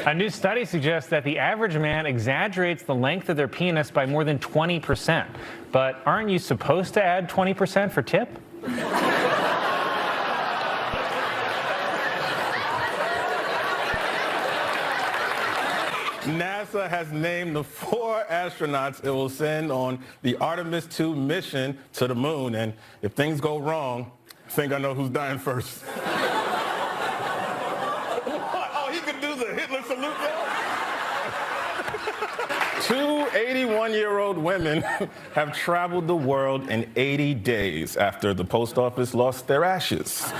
A new study suggests that the average man exaggerates the length of their penis by more than 20%. But aren't you supposed to add 20% for tip? NASA has named the 4 astronauts it will send on the Artemis II mission to the moon. And if things go wrong, I think I know who's dying first. Oh, he could do the Hitler salute there? 2 81-year-old women have traveled the world in 80 days after the post office lost their ashes.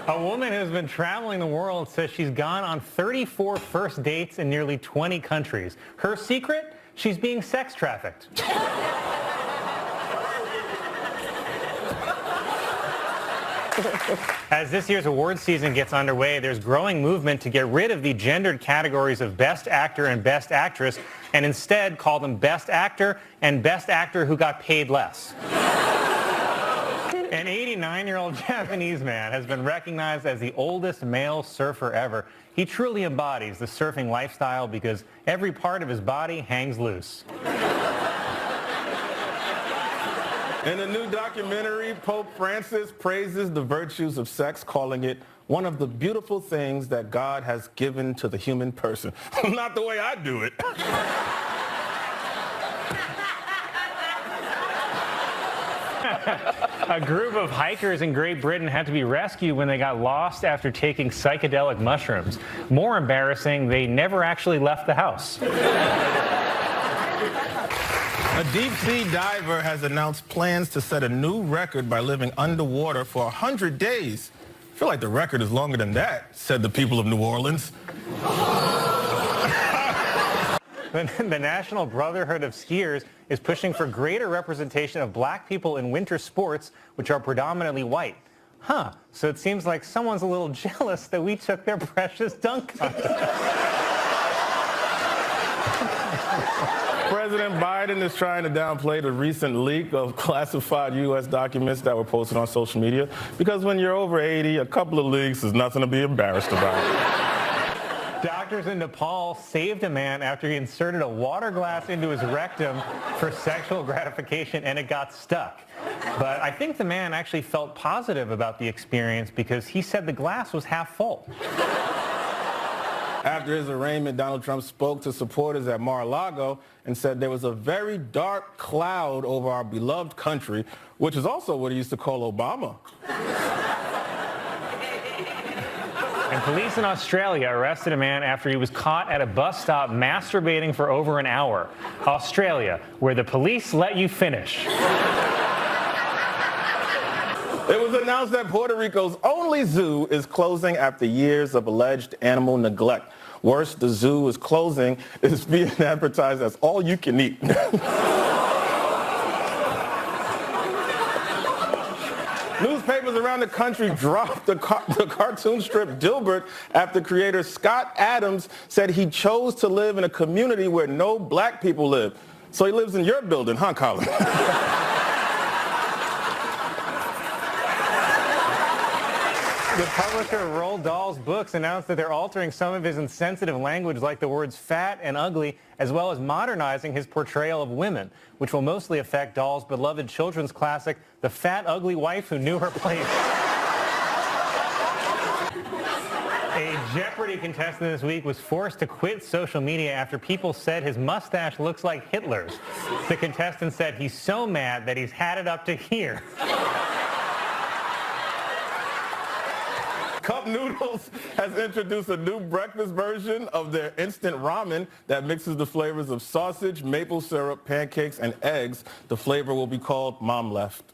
A woman who's been traveling the world says she's gone on 34 first dates in nearly 20 countries. Her secret? She's being sex trafficked. As this year's awards season gets underway, there's growing movement to get rid of the gendered categories of Best Actor and Best Actress and instead call them Best Actor and Best Actor who got paid less. An 89-year-old Japanese man has been recognized as the oldest male surfer ever. He truly embodies the surfing lifestyle because every part of his body hangs loose. In a new documentary, Pope Francis praises the virtues of sex, calling it one of the beautiful things that God has given to the human person. Not the way I do it. A group of hikers in Great Britain had to be rescued when they got lost after taking psychedelic mushrooms. More embarrassing, they never actually left the house. A deep-sea diver has announced plans to set a new record by living underwater for 100 days. I feel like the record is longer than that, said the people of New Orleans. The National Brotherhood of Skiers is pushing for greater representation of black people in winter sports, which are predominantly white. So it seems like someone's a little jealous that we took their precious dunk contest. President Biden is trying to downplay the recent leak of classified U.S. documents that were posted on social media because when you're over 80, a couple of leaks is nothing to be embarrassed about. Doctors in Nepal saved a man after he inserted a water glass into his rectum for sexual gratification and it got stuck. But I think the man actually felt positive about the experience because he said the glass was half full. After his arraignment, Donald Trump spoke to supporters at Mar-a-Lago and said there was a very dark cloud over our beloved country, which is also what he used to call Obama. And police in Australia arrested a man after he was caught at a bus stop masturbating for over an hour. Australia, where the police let you finish. It was announced that Puerto Rico's only zoo is closing after years of alleged animal neglect. Worse, the zoo is closing is being advertised as all you can eat. Newspapers around the country dropped the cartoon strip Dilbert after creator Scott Adams said he chose to live in a community where no black people live. So he lives in your building, huh, Colin? The publisher of Roald Dahl's books announced that they're altering some of his insensitive language like the words fat and ugly, as well as modernizing his portrayal of women, which will mostly affect Dahl's beloved children's classic, The Fat Ugly Wife Who Knew Her Place. A Jeopardy contestant this week was forced to quit social media after people said his mustache looks like Hitler's. The contestant said he's so mad that he's had it up to here. Cup Noodles has introduced a new breakfast version of their instant ramen that mixes the flavors of sausage, maple syrup, pancakes, and eggs. The flavor will be called Mom Left.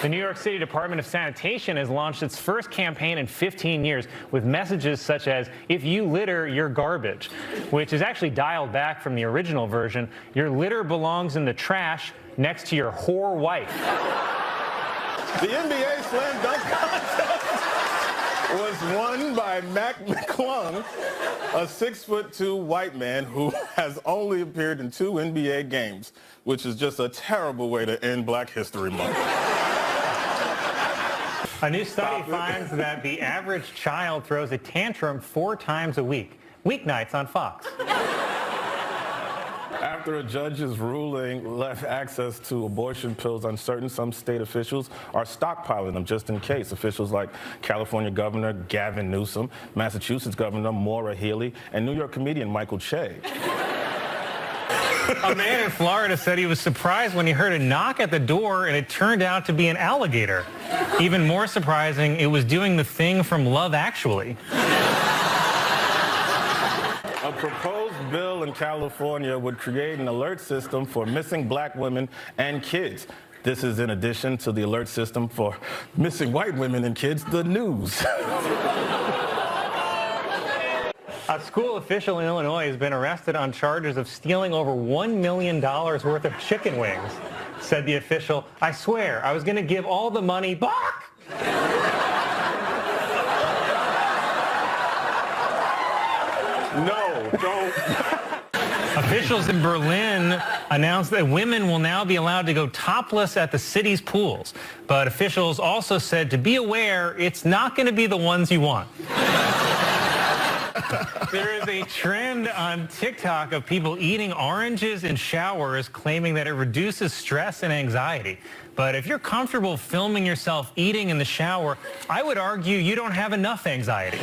The New York City Department of Sanitation has launched its first campaign in 15 years with messages such as, if you litter, you're garbage, which is actually dialed back from the original version. Your litter belongs in the trash next to your whore wife. The NBA Slam Dunk Contest was won by Mac McClung, a 6'2" white man who has only appeared in 2 NBA games, which is just a terrible way to end Black History Month. A new study finds that the average child throws a tantrum 4 times a week, weeknights on Fox. After a judge's ruling left access to abortion pills uncertain, some state officials are stockpiling them just in case. Officials like California Governor Gavin Newsom, Massachusetts Governor Maura Healey, and New York comedian Michael Che. A man in Florida said he was surprised when he heard a knock at the door and it turned out to be an alligator. Even more surprising, it was doing the thing from Love Actually. A proposed bill in California would create an alert system for missing black women and kids. This is in addition to the alert system for missing white women and kids, the news. A school official in Illinois has been arrested on charges of stealing over $1 million worth of chicken wings. Said the official, "I swear, I was going to give all the money back." No, don't. Officials in Berlin announced that women will now be allowed to go topless at the city's pools. But officials also said to be aware, it's not going to be the ones you want. There is a trend on TikTok of people eating oranges in showers, claiming that it reduces stress and anxiety. But if you're comfortable filming yourself eating in the shower, I would argue you don't have enough anxiety.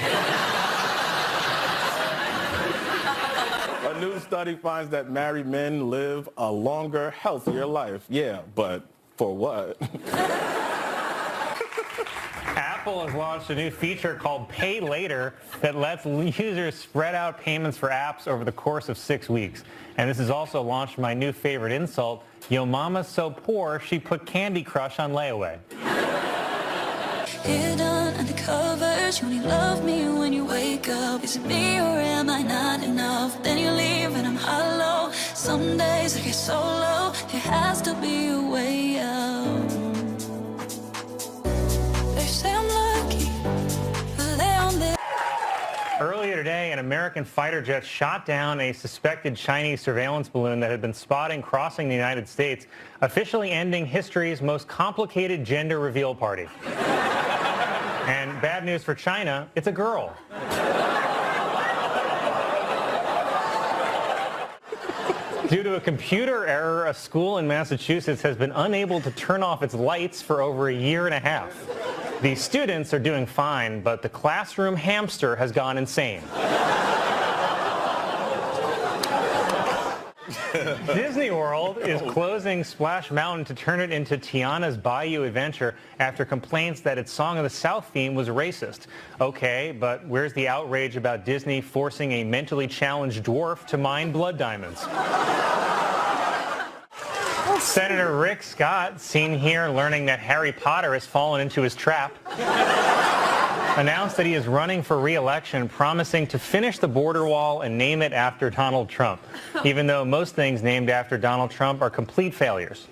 A new study finds that married men live a longer, healthier life. Yeah, but for what? Apple has launched a new feature called Pay Later that lets users spread out payments for apps over the course of 6 weeks. And this has also launched my new favorite insult, "Yo mama's so poor, she put Candy Crush on layaway." Hidden under covers, you only love me when you wake up. Is it me or am I not enough? Then you leave and I'm hollow. Some days I get so low, there has to be a way out. They say I'm lucky, but they on their... Earlier today, an American fighter jet shot down a suspected Chinese surveillance balloon that had been spotted crossing the United States, officially ending history's most complicated gender reveal party. And bad news for China, it's a girl. Due to a computer error, a school in Massachusetts has been unable to turn off its lights for over a year and a half. The students are doing fine, but the classroom hamster has gone insane. Disney World is closing Splash Mountain to turn it into Tiana's Bayou Adventure after complaints that its Song of the South theme was racist. Okay, but where's the outrage about Disney forcing a mentally challenged dwarf to mine blood diamonds? Senator Rick Scott, seen here learning that Harry Potter has fallen into his trap, announced that he is running for re-election, promising to finish the border wall and name it after Donald Trump, even though most things named after Donald Trump are complete failures.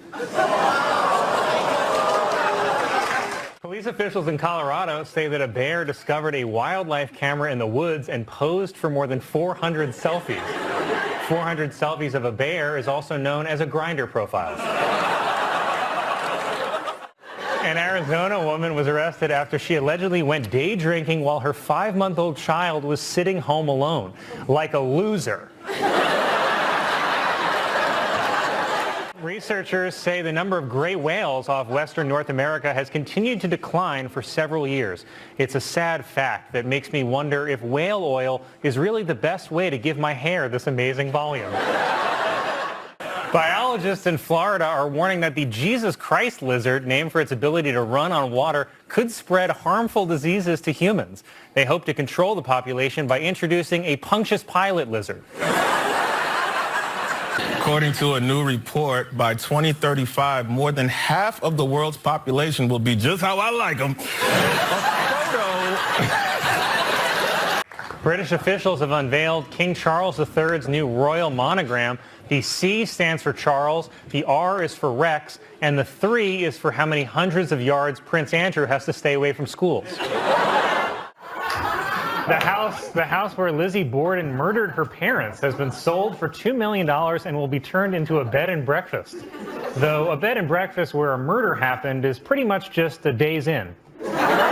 Police officials in Colorado say that a bear discovered a wildlife camera in the woods and posed for more than 400 selfies. 400 selfies of a bear is also known as a Grindr profile. An Arizona woman was arrested after she allegedly went day drinking while her 5-month-old child was sitting home alone, like a loser. Researchers say the number of gray whales off western North America has continued to decline for several years. It's a sad fact that makes me wonder if whale oil is really the best way to give my hair this amazing volume. Biologists in Florida are warning that the Jesus Christ lizard, named for its ability to run on water, could spread harmful diseases to humans. They hope to control the population by introducing a punctious pilot lizard. According to a new report, by 2035, more than half of the world's population will be just how I like them. A photo. British officials have unveiled King Charles III's new royal monogram. The C stands for Charles, the R is for Rex, and the 3 is for how many hundreds of yards Prince Andrew has to stay away from schools. The house where Lizzie Borden murdered her parents has been sold for $2 million and will be turned into a bed and breakfast. Though a bed and breakfast where a murder happened is pretty much just a Days Inn. Bye.